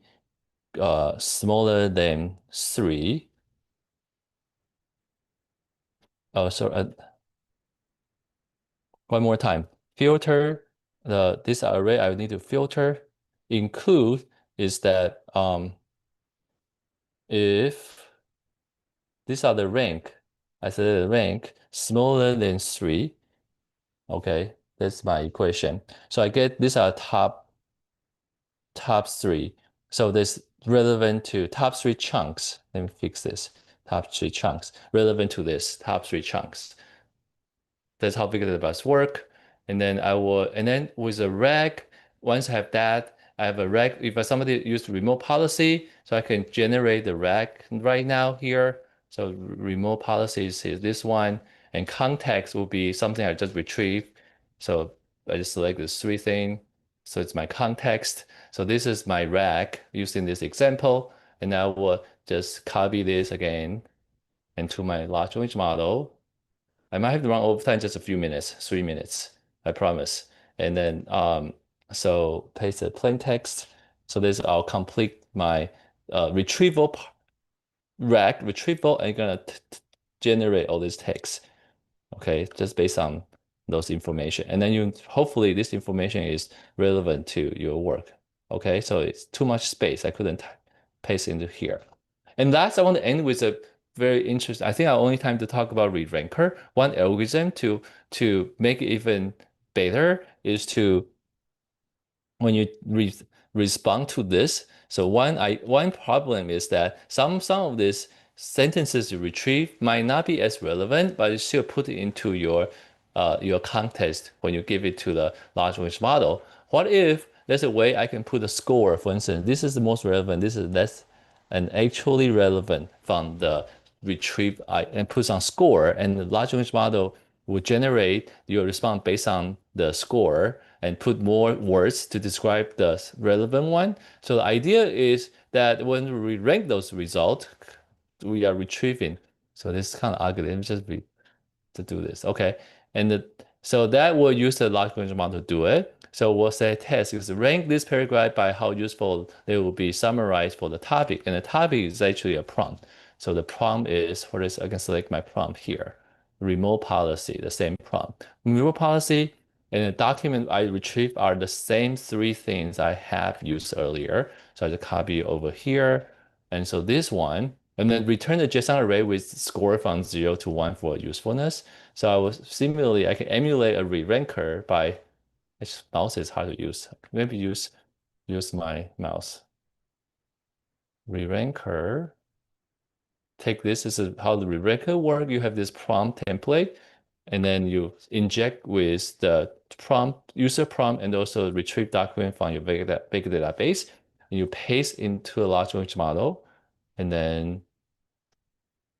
smaller than 3. Oh, so one more time. Filter this array I need to filter. Include is that if these are the rank, I said the rank smaller than 3. Okay, that's my equation. So I get these are top 3. So this relevant to top 3 chunks. Let me fix this. Top 3 chunks relevant to this top 3 chunks. That's how big the bus work. And then with a reg, once I have that, I have a reg. If somebody used remote policy, so I can generate the reg right now here. So remote policy is this one, and context will be something I just retrieve. So I just select this 3 thing. So it's my context. So this is my reg using this example, and I will just copy this again into my large language model. I might have to run over time just a few minutes, 3 minutes. I promise. And then so paste the plain text. So this I'll complete my retrieval retrieval and gonna generate all this text. Okay, just based on those information. And then you hopefully this information is relevant to your work. Okay, so it's too much space. I couldn't paste into here. And last, I want to end with a very interesting. I think our only time to talk about re-ranker. One algorithm to make it even better is to when you respond to this. So one problem is that some of these sentences you retrieve might not be as relevant, but you still put it into your context when you give it to the large language model. What if there's a way I can put a score, for instance, this is the most relevant, this is less and actually relevant from the retrieve and put some score, and the large language model will generate your response based on the score and put more words to describe the relevant one. So the idea is that when we rank those results, we are retrieving. So this is kind of ugly. Let me just be to do this. Okay. And so that will use the large language model to do it. So we'll say test is rank this paragraph by how useful they will be summarized for the topic. And the topic is actually a prompt. So the prompt is for this, I can select my prompt here. Remote policy, the same prompt. Remote policy and the document I retrieve are the same three things I have used earlier. So I just copy over here. And so this one, and then return the JSON array with score from 0 to 1 for usefulness. So I was similarly, I can emulate a re-ranker by, mouse is hard to use. Maybe use my mouse. Re-ranker. Take this as how the re-ranker work. You have this prompt template, and then you inject with the prompt, user prompt, and also retrieve document from your big database. And you paste into a large language model, and then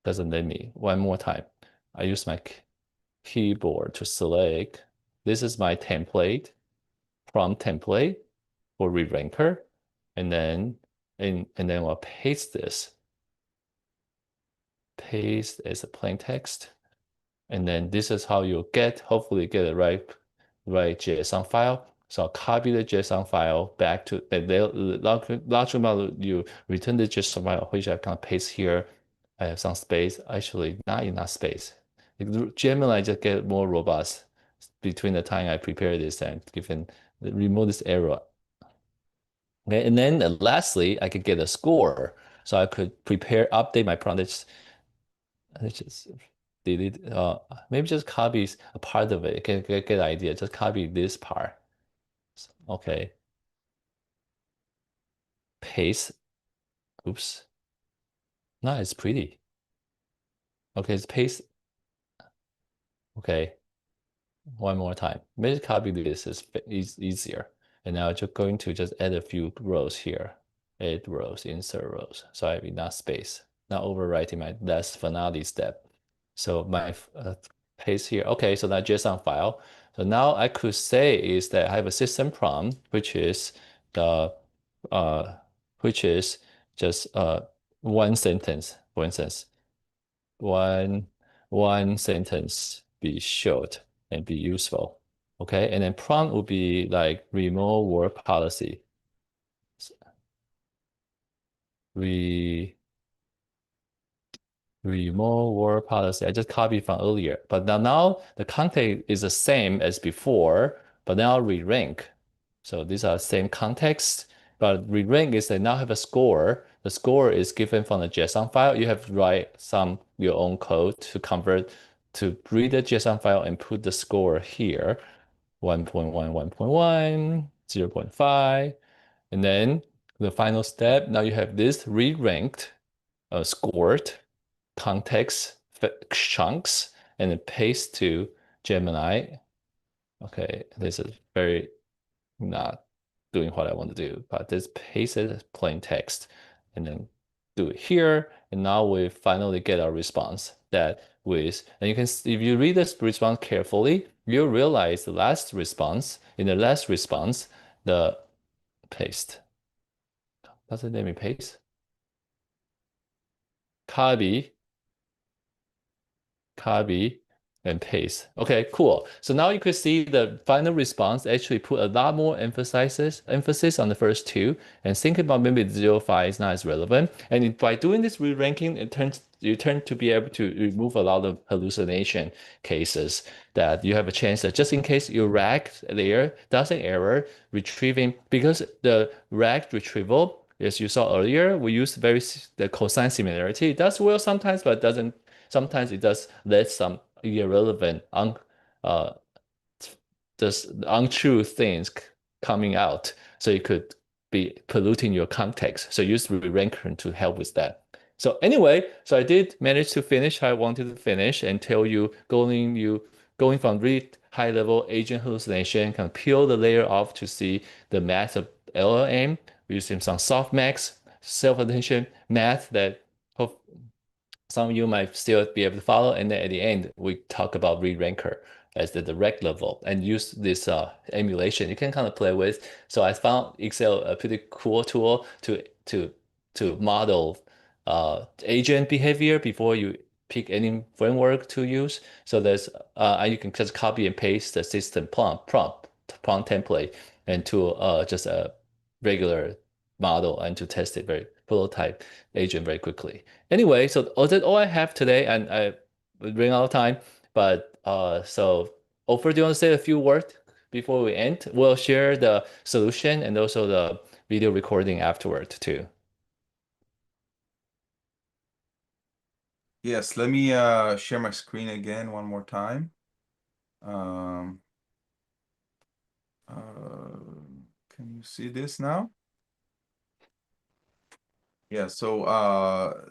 doesn't let me. One more time. I use my keyboard to select. This is my template, prompt template for re-ranker. And then we'll paste this. Paste as a plain text. And then this is how you hopefully get the right JSON file. So I'll copy the JSON file back to the large model. You return the JSON file, which I can paste here. I have some space. Actually, not enough space. Gemini just get more robust between the time I prepare this and remove this error. Okay, and then lastly, I could get a score. So I could update my prompt. Let's just delete, maybe just copy a part of it. Get the idea. Just copy this part. Okay. Paste. Oops. Now it's pretty. Okay, it's paste. Okay. One more time. Maybe copy this is easier. And now I'm just going to just add a few rows here. Add rows, insert rows. So I have enough space. Not overwriting my last finale step. So my paste here. Okay, so that JSON file. So now I could say is that I have a system prompt, which is the which is just one sentence, for instance. One sentence be short and be useful. Okay, and then prompt would be like remote work policy. Remote work policy. I just copied from earlier, but now the context is the same as before, but now re-rank. So these are same context, but re-rank is they now have a score. The score is given from the JSON file. You have to write your own code to convert to read the JSON file and put the score here, 1.1, 1.1, 0.5, and then the final step. Now you have this re-ranked, scored context chunks and then paste to Gemini. Okay, this is very not doing what I want to do, but just paste it as plain text and then do it here. And now we finally get our response and you can, if you read this response carefully, you'll realize in the last response, the paste. Does it let me paste? Copy, and paste. Okay, cool. So now you could see the final response actually put a lot more emphasis on the first two, and think about maybe 05 is not as relevant. And by doing this re-ranking, you turn to be able to remove a lot of hallucination cases that you have a chance that just in case your rag layer does an error retrieving, because the rag retrieval, as you saw earlier, we use the cosine similarity. It does well sometimes, but doesn't. Sometimes it does let some irrelevant, uh, just untrue things coming out. So it could be polluting your context. So use re-ranker to help with that. So anyway, so I did manage to finish how I wanted to finish and tell you going from really high level agent hallucination, kind of peel the layer off to see the math of LLM using some softmax, self-attention math that hope some of you might still be able to follow. And then at the end, we talk about re-ranker as the direct level and use this emulation you can kind of play with. So I found Excel a pretty cool tool to model agent behavior before you pick any framework to use. So there's you can just copy and paste the system prompt template into just a regular model and to test it very prototype agent very quickly. Anyway, so that's all I have today, and I ran out of time. But so Ofer, do you want to say a few words before we end? We'll share the solution and also the video recording afterward too. Yes, let me share my screen again one more time. Um, can you see this now? Yeah, so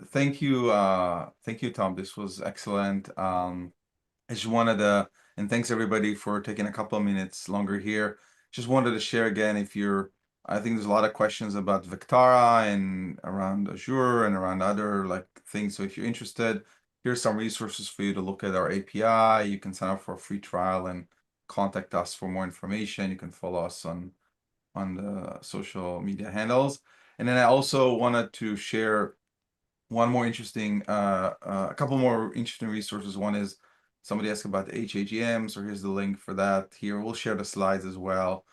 thank you, Tom. This was excellent. I just wanted to, and thanks everybody for taking a couple of minutes longer here. Just wanted to share again, I think there's a lot of questions about Vectara and around Azure and around other like things. So if you're interested, here's some resources for you to look at our API. You can sign up for a free trial and contact us for more information. You can follow us on the social media handles. And then I also wanted to share a couple more interesting resources. One is somebody asked about the HAGM, so here's the link for that here. We'll share the slides as well,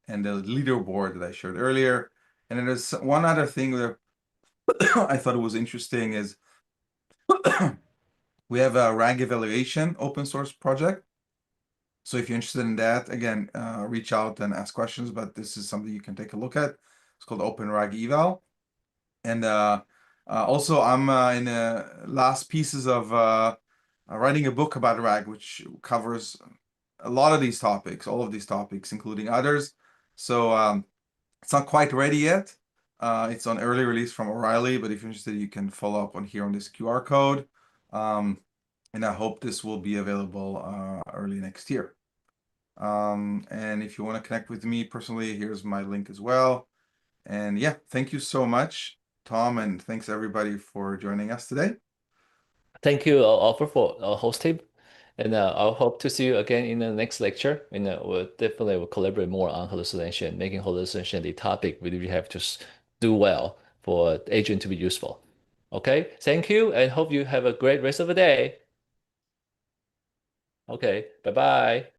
and the leaderboard that I shared earlier. And then there's one other thing that I thought it was interesting is we have a RAG evaluation open source project. So if you're interested in that, again, reach out and ask questions, but this is something you can take a look at. It's called Open RAG Eval. And also, I'm in the last pieces of writing a book about RAG, which covers a lot of these topics, all of these topics, including others. So it's not quite ready yet. It's on early release from O'Reilly, but if you're interested, you can follow up on here on this QR code. And I hope this will be available early next year. And if you want to connect with me personally, here's my link as well. And yeah, thank you so much, Tom, and thanks everybody for joining us today. Thank you, Ofer, for hosting. And I hope to see you again in the next lecture. And we'll definitely will collaborate more on hallucination, making hallucination the topic we really have to do well for the agent to be useful. Okay, thank you, and hope you have a great rest of the day. Okay, bye-bye.